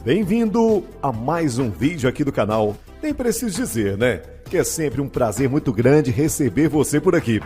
Bem-vindo a mais um vídeo aqui do canal. Nem preciso dizer, né? Que é sempre um prazer muito grande receber você por aqui.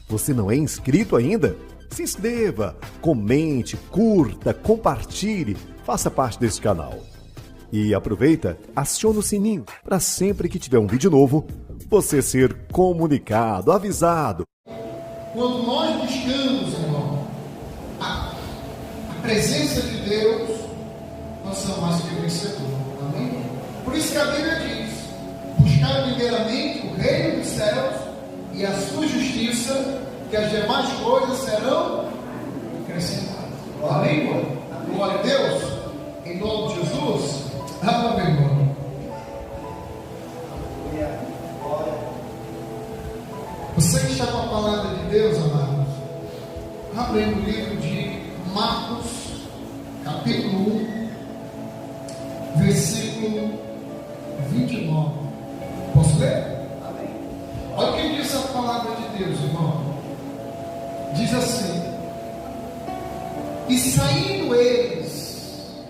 Você não é inscrito ainda? Se inscreva, comente, curta, compartilhe, faça parte desse canal. E aproveita, aciona o sininho para sempre que tiver um vídeo novo, você ser comunicado, avisado. Quando nós buscamos, irmão, a presença de Deus, nós somos mais que vencedores. Amém? Por isso que a Bíblia diz: buscar primeiramente o reino dos céus e a sua justiça, que as demais coisas serão acrescentadas. Amém, irmão? Glória a Deus. Em nome de Jesus. Amém, irmão. Você que está com a palavra de Deus, amados, abre o livro de Marcos, capítulo 1, versículo 29. Posso ler? Amém. Olha o que diz a palavra de Deus, irmão. Diz assim: e saindo eles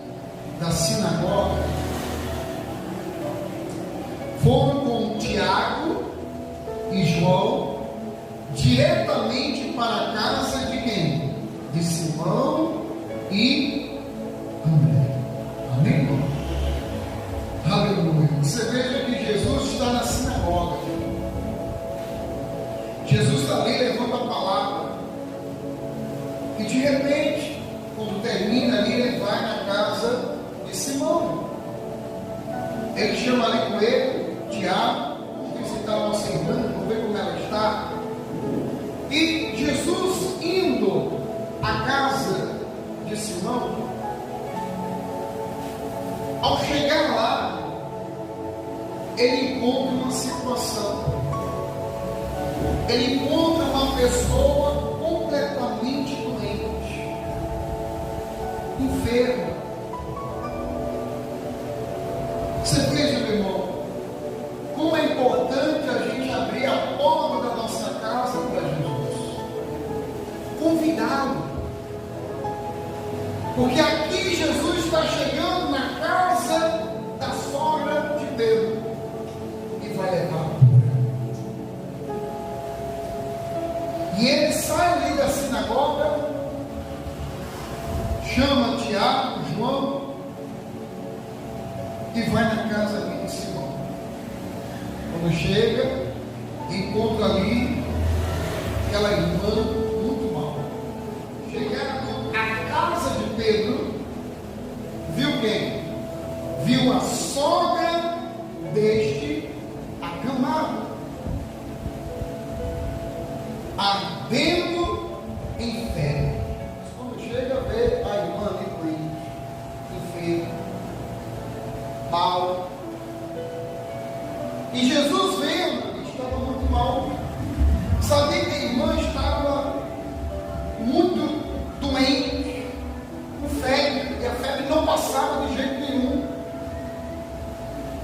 da sinagoga, foram com Tiago e João diretamente para a casa de quem? De Simão e André. Amém, irmão? Aleluia. Você veja que Jesus está na sinagoga. Jesus está ali levando a palavra. E de repente, quando termina ali, ele vai na casa de Simão. Ele chama ali com ele Tiago, visitar a nossa irmã, vamos ver como ela está. E Jesus indo à casa de Simão, ao chegar lá, ele encontra uma situação. Ele encontra uma pessoa completamente doente, enferma. Você veja, meu irmão, como é importante a gente abrir a porta da nossa casa para Jesus, convidá-lo, porque aqui Jesus está chegando na casa da sogra de Pedro e vai levar a cura. E ele sai ali da sinagoga, chama Tiago, João e vai na casa ali de Simão. Quando chega, encontra ali aquela irmã muito mal. Chegando à casa de Pedro, viu quem? Viu a sogra deste acamado, ardendo em febre. Mas quando chega, vê a irmã ali doente, enferma, mal. E Jesus vendo que estava muito mal, sabia que a irmã estava muito doente, com febre, e a febre não passava de jeito nenhum.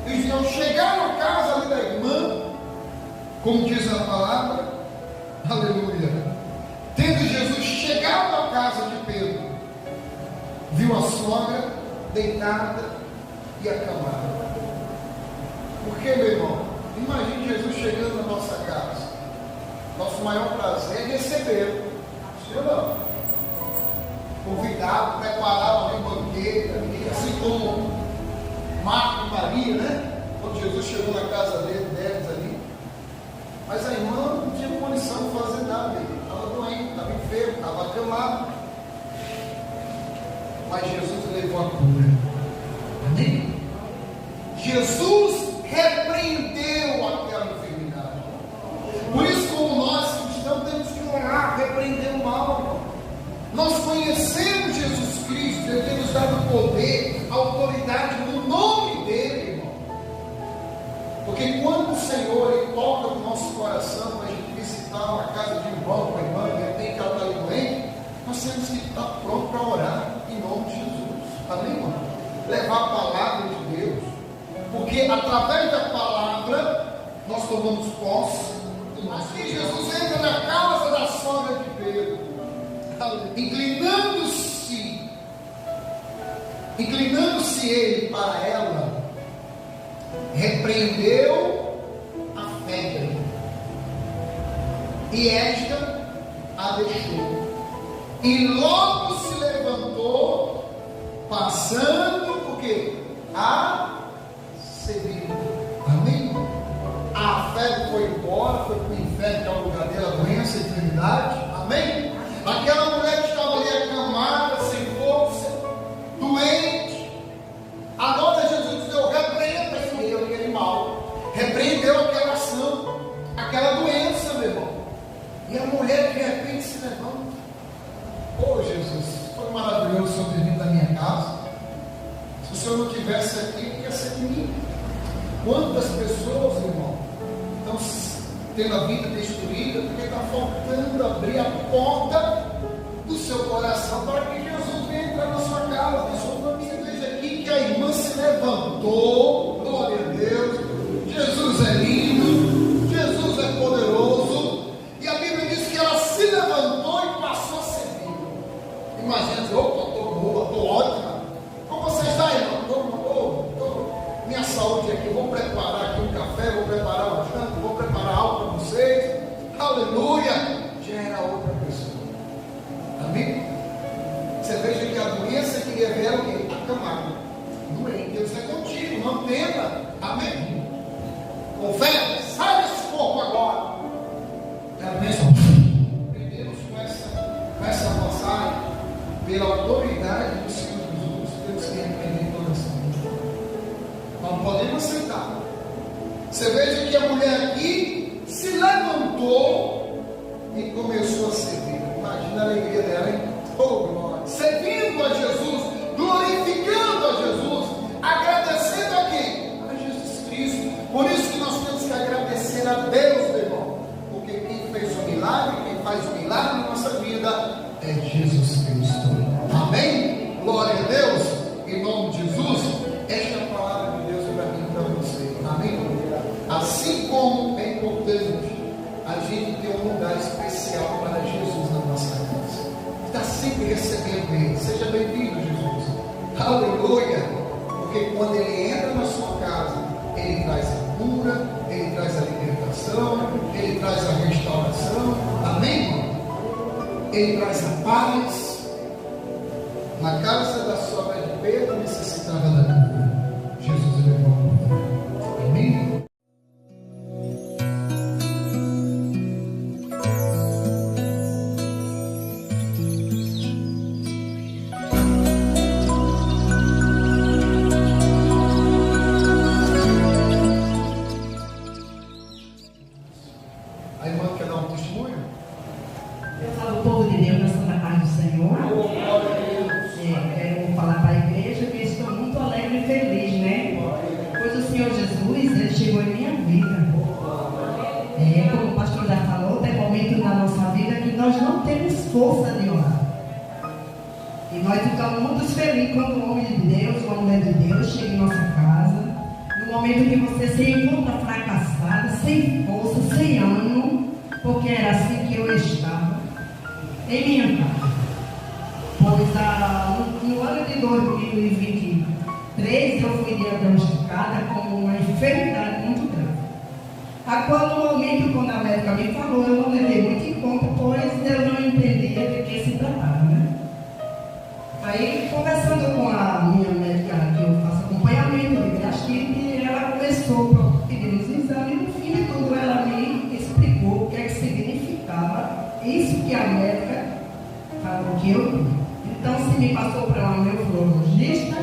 E ao chegar na casa ali da irmã, como diz a palavra, aleluia, tendo Jesus chegado à casa de Pedro, viu a sogra deitada e acamada. Porque, meu irmão, imagine Jesus chegando na nossa casa. Nosso maior prazer é recebê-lo. Sim ou não? Convidado, preparado um banquete, assim como Marta e Maria, né? Quando Jesus chegou na casa deles ali. Mas a irmã não tinha condição de fazer nada. Estava doente, estava enfermo, estava acamado. Mas Jesus levou a cura. Amém? Jesus repreendeu aquela enfermidade. Por isso, como nós cristãos temos que orar, repreender o mal. Nós conhecemos Jesus Cristo, Ele tem nos dado poder, autoridade no nome dele, irmão. Porque quando o Senhor ele toca no nosso coração para a gente visitar uma casa de irmão, uma irmã, de repente ela está ali doente, nós temos que estar pronto para orar em nome de Jesus. Amém, irmão? Levar a palavra de Deus. Porque através da palavra nós tomamos posse. Aqui Jesus entra na casa da sogra de Pedro, inclinando-se Voltando-se ele para ela, repreendeu a febre, e esta a deixou. E logo se levantou, passando o quê? A seguir. Amém? A febre foi embora, foi para o inferno, que é o lugar dela, a doença, a enfermidade. Amém? Aquela mulher que estava ali acamada, sem força, doente. Agora Jesus deu, repreendeu aquele mal, repreendeu aquela ação, aquela doença, meu irmão. E a mulher de repente se levanta. Oh Jesus, foi maravilhoso o Senhor ter vindo da minha casa. Se o Senhor não estivesse aqui, ia ser de mim. Quantas pessoas, irmão, estão tendo a vida destruída porque está faltando abrir a porta do seu coração para que Jesus venha entrar na sua casa. Você veja aqui que a irmã se levantou, glória a Deus. Jesus é lindo, Jesus é poderoso, e a Bíblia diz que ela se levantou e passou a servir. Imagina, opa, estou boa, estou ótima. Como você está, irmão? Minha saúde aqui, vou preparar aqui um café, vou preparar uma janta, vou preparar algo para vocês. Aleluia! Já era outra pessoa. Amém? Você veja que a doença queria ver ela o quê? Acamada. Doente. Deus é contigo, não tema. Amém? Com fé, sai desse corpo agora. E a bênção. Deus começa a passar pela autoridade do Senhor Jesus. Deus quer repreender toda essa vida. Não podemos aceitar. Você veja que a mulher aqui se levantou e começou a servir. Imagina a alegria dela, hein? Oh, glória! Servindo a Jesus, glorificando a Jesus, agradecendo a quem? A Jesus Cristo. Por isso que nós temos que agradecer a Deus, meu irmão. Porque quem fez o milagre, quem faz o milagre na nossa vida é Jesus Cristo. Amém? Glória a Deus. Em nome de Jesus, esta é a palavra de Deus para mim e para você. Amém? Assim como é importante a gente ter um lugar especial para Jesus na nossa casa, está sempre recebendo Ele. Seja bem-vindo, Jesus. Aleluia! Porque quando Ele entra na sua casa, Ele traz a cura, Ele traz a libertação, Ele traz a restauração. Amém? Ele traz a paz. Na casa da sogra de Pedro necessitava da cura. Jesus levou a cura. Amém? A irmã quer dar um testemunho? Eu falo o povo de Deus na Santa Paz do Senhor. Quero falar para a igreja que estou muito alegre e feliz, né? Pois o Senhor Jesus, Ele chegou em minha vida. Como o pastor já falou, tem momentos na nossa vida que nós não temos força de orar. E nós ficamos muito felizes quando o homem de Deus, uma mulher de Deus, chega em nossa casa. No momento que você se encontra fracassado, sem força, sem ânimo, porque era assim que eu estava em minha casa. Pois no ano de 2023 eu fui diagnosticada com uma enfermidade muito grave. A qual no momento, quando a médica me falou, eu não levei muito em conta, pois eu não entendia de que se tratava, né? Aí, conversando com a minha médica, que eu faço acompanhamento de gastrite, ela começou a pedir os exames, e no fim de tudo ela me explicou o que é que significava isso que a médica falou que eu tinha. Então, se me passou para uma nefrologista,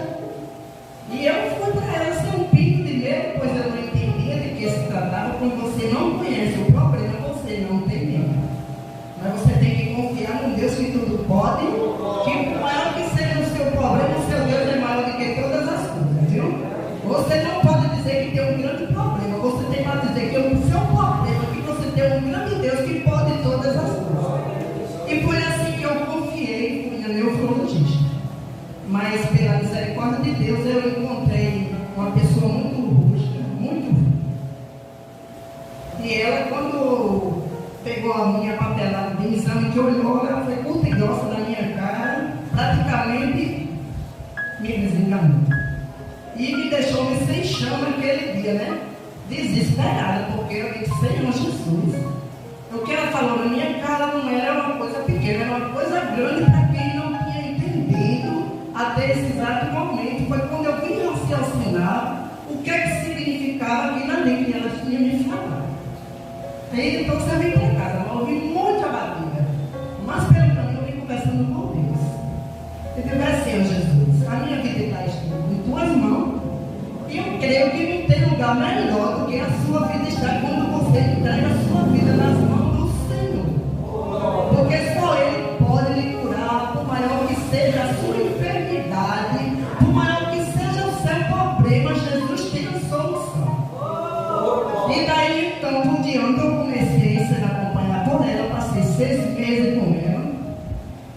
e eu fui para ela sem um pingo de medo, pois eu não entendia de que se tratava. Quando você não conhece o problema, você não tem medo. Mas você tem que confiar no Deus que tudo pode, que por maior que seja o seu problema, o seu Deus é maior do que todas as coisas, viu? Você não pode dizer que tem um grande problema, você tem que dizer que o seu problema é que você tem um grande Deus que pode todas as coisas. E foi assim que eu confiei, fui na nefrologista. Mas pela misericórdia de Deus eu encontrei uma pessoa muito robusta, muito ruim. E ela, quando pegou a minha papelada de exame que olhou, ela foi curta e grossa na minha cara, praticamente me desenganou. descer em chama aquele dia, né? Desesperada, porque eu disse, Senhor Jesus, o que ela falou na minha cara não era uma coisa pequena, era uma coisa grande para quem não tinha entendido até esse exato momento. Foi quando eu vim raciocinar o que é que significava aquilo ali que ela tinha me falado. E então eu vim para casa, eu ouvi muita batida, mas pelo caminho eu vim conversando com Deus. Eu disse, Senhor Jesus, a minha vida está em tuas mãos, e eu creio que não tem lugar melhor do que a sua vida estar quando você entrega a sua vida nas mãos do Senhor. Porque só Ele pode lhe curar, por maior que seja a sua enfermidade, por maior que seja o seu problema, Jesus tem a solução. E daí então, por diante, eu comecei a ser acompanhada por ela, passei 6 meses com ela.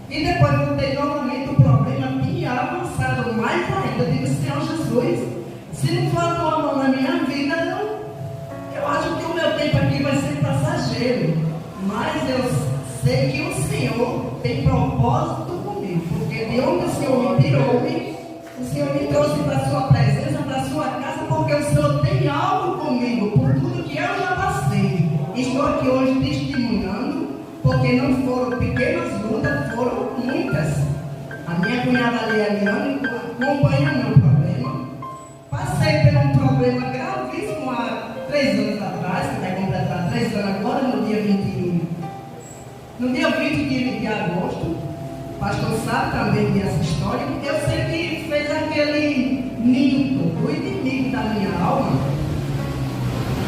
E depois voltei novamente, o problema tinha avançado mais ainda. Eu digo, Senhor Jesus, se não for a tua mão na minha vida, eu acho que o meu tempo aqui vai ser passageiro. Mas eu sei que o Senhor tem propósito comigo, porque de onde o Senhor me tirou, o Senhor me trouxe para a sua presença, para a sua casa, porque o Senhor tem algo comigo, por tudo que eu já passei. Estou aqui hoje testemunhando, porque não foram pequenas lutas, foram muitas. A minha cunhada Eliane acompanha o meu problema. Passei por um problema gravíssimo há 3 anos atrás, que vai completar 3 anos agora, no dia 20 de agosto. O pastor sabe também dessa história. Eu sei que fez aquele ninho todo inimigo da minha alma.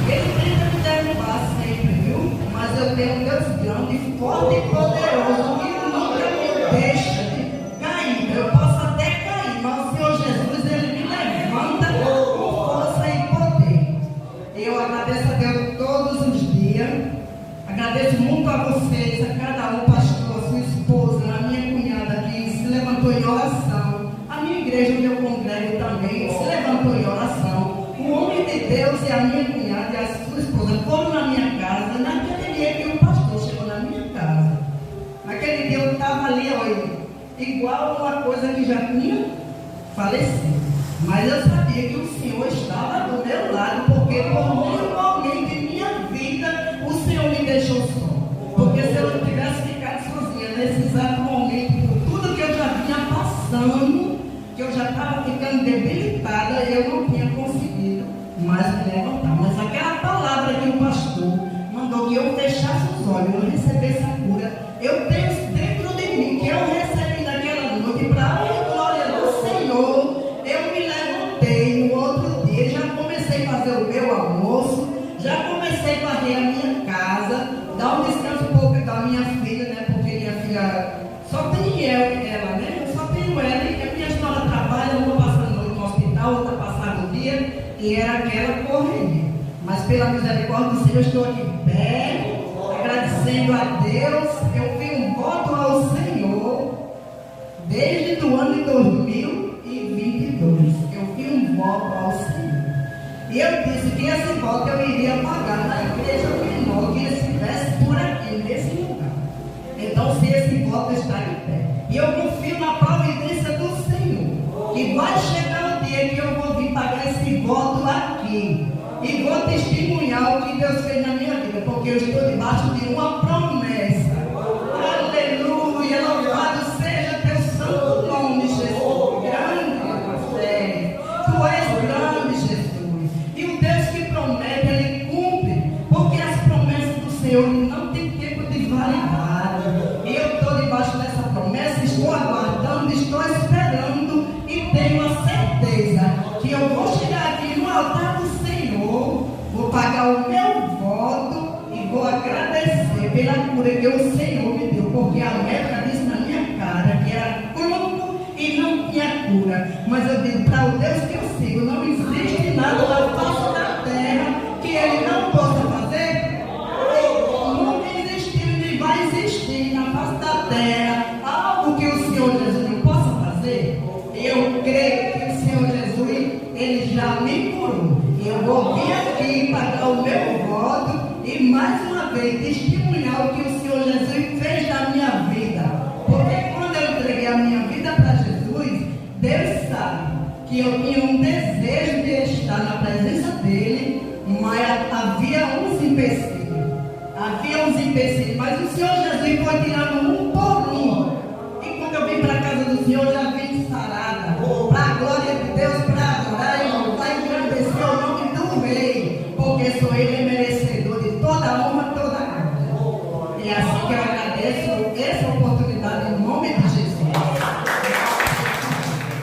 Ele tenta me derrubar sempre, viu? Mas eu tenho um Deus grande, forte e poderoso, que nunca me deixa de cair. Eu posso até cair, mas o Senhor Jesus, Ele me levanta com força e poder. Eu agradeço a Deus todos os dias. Agradeço muito a vocês, a cada um, pastor, a sua esposa, a minha cunhada que se levantou em oração. A minha igreja, onde eu congrego também, se levantou em oração. O homem de Deus e a minha cunhada e a sua esposa foram na minha casa, naquele dia que o pastor chegou na minha casa. Naquele dia eu estava ali, olha, igual uma coisa que já tinha falecido. Mas eu sabia que o Senhor estava do meu lado, porque por um momento em minha vida o Senhor me deixou só. Porque se eu não tivesse ficado sozinha nesse exato momento, por tudo que eu já vinha passando, que eu já estava ficando debilitada, eu não tinha conseguido mais me levantar. Mas aquela palavra que o pastor mandou que eu fechasse os olhos, eu recebesse a cura, eu tenho dentro de mim que eu recebi naquela noite, para a glória do Senhor. Eu me levantei no outro dia, já comecei a fazer o meu almoço, já comecei a varrer a minha casa, dar um descanso um pouco da minha filha, né? Porque minha filha só tem ela, né? Eu só tenho ela, e a minha senhora trabalha, uma passando a noite no hospital, outra passando o dia, e era aquela correria. Mas pela misericórdia do Senhor, eu estou aqui bem, agradecendo a Deus. Eu fiz um voto ao Senhor desde o ano de 2022. Eu fiz um voto ao Senhor. E eu disse que esse voto eu iria pagar na igreja menor que estivesse por aqui, nesse lugar. Então, se esse voto está em pé, e eu confio na providência do Senhor, que vai chegar o dia que eu vou vir pagar esse voto aqui. E vou testemunhar o que Deus fez na minha vida, porque eu estou debaixo de uma promessa. Aleluia, louvado seja teu santo nome, Jesus. Grande você és. Tu és grande, Jesus. E o Deus que promete, Ele cumpre, porque as promessas do Senhor não tem tempo de validade. E eu estou debaixo dessa promessa, estou aguardando, estou esperando, e tenho a certeza que eu vou chegar aqui no altar do Senhor, vou pagar o meu voto e vou agradecer pela cura que o Senhor me deu, porque a médica disse na minha cara que era crônico e não tinha cura. Mas eu digo, para o Deus que eu sigo, não existe nada na face da terra que Ele não possa fazer. Nunca existiu e nem vai existir na face da terra algo que o Senhor Jesus não possa fazer. Eu creio que o Senhor Jesus, Ele já me curou. Eu vou vir aqui pagar o meu voto e mais uma vez testemunhar o que o Senhor Jesus fez na minha vida. Porque quando eu entreguei a minha vida para Jesus, Deus sabe que eu tinha um desejo de estar na presença dele, mas havia uns empecilhos. Mas o Senhor Jesus foi tirando um por um. E quando eu vim para a casa do Senhor, já vim sarada. Para a glória de Deus, para adorar e louvar e engrandecer o nome do Rei. Porque sou ele merecedor de toda a honra, toda a glória. E é assim que eu agradeço essa oportunidade em nome de Jesus.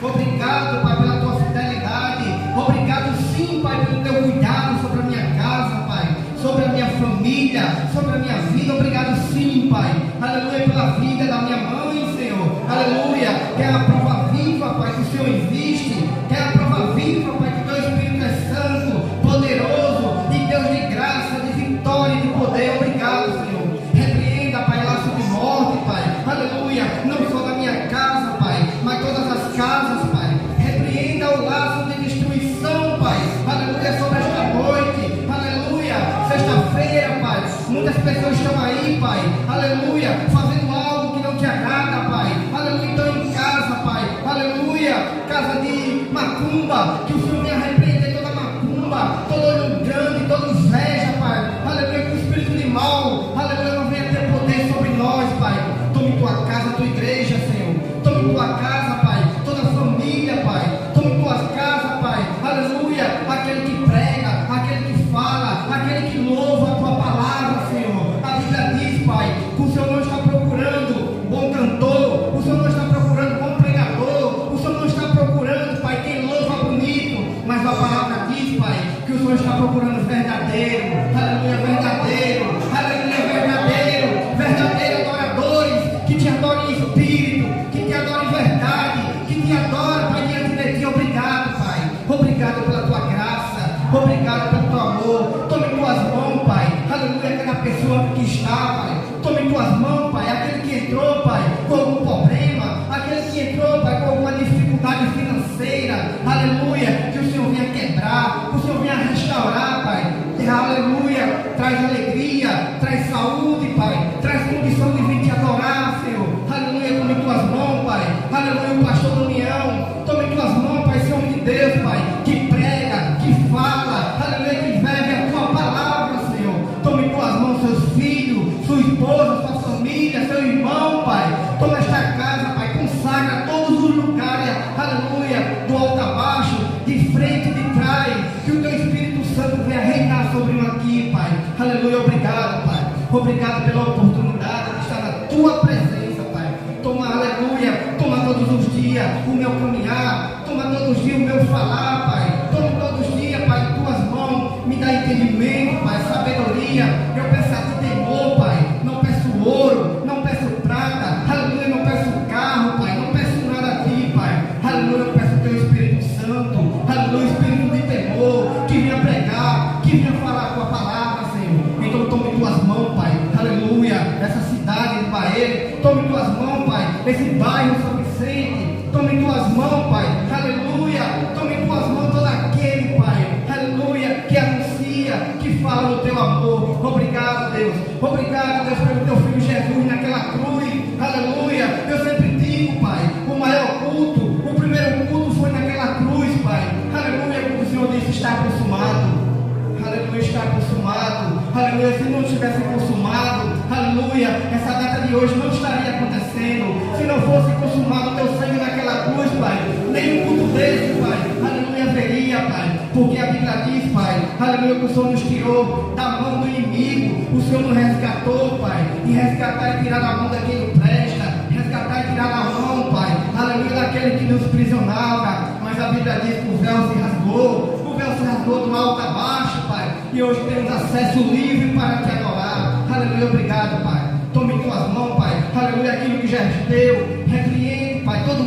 Obrigado, Pai, pela tua fidelidade. Obrigado, sim, Pai, pelo teu cuidado sobre a minha casa, Pai, sobre a minha família, sobre a minha vida. Obrigado, sim, Pai. Aleluia, pela vida da minha mãe, Senhor. Aleluia, que é a prova viva, Pai, que o Senhor existe. Que é a prova viva, Pai, que o teu Espírito é santo, poderoso, e Deus de graça, de vitória e de poder. Obrigado, Senhor. Repreenda, Pai, laço de morte, Pai. Aleluia, não só da minha casa, Pai, mas todas as casas, Pai. Repreenda o laço de destruição, Pai. Aleluia, sobre esta noite. Aleluia, sexta-feira, Pai. Muitas pessoas estão aí, Pai. Aleluia, fazendo algo que não te agrada, Pai. Aleluia, estão em casa, Pai. Aleluia, casa de macumba. Que o Senhor venha repreender toda macumba, todo olho grande, toda inveja, Pai. Aleluia, que o espírito de mal, aleluia, não venha ter poder sobre nós, Pai. Tome tua casa, tua igreja, Senhor. Tome tua casa, Pai. Toda a família, Pai. Tome tua casa, Pai. Aleluia, aquele que prega, aquele que fala, aquele que louva a tua palavra, Senhor. A Bíblia diz, Pai, que o Senhor não está procurando bom cantor, o Senhor não está procurando bom pregador, o Senhor não está procurando, Pai, quem louva bonito, mas a palavra diz, Pai, que o Senhor está procurando verdadeiro, aleluia, verdadeiro, aleluia, verdadeiro, verdadeiro adoradores, que te adorem em espírito, que te adorem em verdade, que te adorem, Pai, diante de ti. Obrigado, Pai, obrigado pela tua graça, obrigado pelo teu amor. Tome tuas mãos, Pai, aleluia, aquela pessoa que está, Pai, tome tuas mãos, Pai, aquele que entrou, Pai, com algum problema, aquele que entrou, Pai, com alguma dificuldade financeira, aleluia, que o Senhor venha quebrar, que o Senhor venha restaurar, Pai, aleluia, traz alegria, traz saúde, Pai, traz condição de vir te adorar, Senhor, aleluia, tome tuas mãos, Pai, aleluia, o pastor da união, tome tuas mãos, Pai, esse homem de Deus, Pai, que prega, que fala, aleluia, que vive a tua palavra, Senhor, tome tuas mãos, seus filhos, sua esposa, sua família, seu irmão, Pai, toma esta casa, Pai, consagra todos os lugares, aleluia, do alto a baixo, de frente e de trás, que o teu Espírito Santo venha reinar sobre nós aqui, Pai, aleluia, obrigado, Pai, obrigado pela oportunidade de estar na tua presença, Pai, toma, aleluia, toma todos os dias o meu caminhar, toma todos os dias o meu falar, Pai, toma todos os dias, Pai, em tuas mãos, me dá entendimento, Pai, sabedoria, eu peço a ti temor, Pai, não peço ouro, não peço prata, aleluia, não peço carro, Pai, não peço nada a ti, Pai, aleluia, eu peço o teu Espírito Santo, aleluia, Espírito de temor, que venha pregar, que venha falar a tua palavra, Senhor, então tome tuas mãos, Pai, aleluia, essa cidade de Bahia, tome tuas mãos, Pai, esse bairro São Vicente, tome tuas mãos, Pai, aleluia, tome tuas mãos todo aquele, Pai, aleluia, que anuncia, que fala do teu amor. Obrigado, Deus, pelo teu filho Jesus naquela cruz, aleluia. Eu sempre digo, Pai, o maior culto, o primeiro culto foi naquela cruz, Pai, aleluia, como o Senhor disse, está consumado. Aleluia, está consumado, aleluia, se não tivesse consumado, aleluia, essa data de hoje não estaria acontecendo, se não fosse consumado o teu sangue naquela cruz, Pai, nem um culto desse, Pai, aleluia, haveria, Pai, porque a Bíblia diz, Pai, aleluia, que o Senhor nos tirou da mão do inimigo, o Senhor nos resgatou, Pai, e resgatar e tirar da mão daquele que presta, resgatar e tirar da mão, Pai, aleluia, daquele que nos prisionava, mas a Bíblia diz que o véu se rasgou, se rasgou do alto a baixo, Pai, e hoje temos acesso livre para te adorar, aleluia, obrigado, Pai, tome em tuas mãos, Pai, aleluia, aquilo que já é teu, repreende, Pai, todo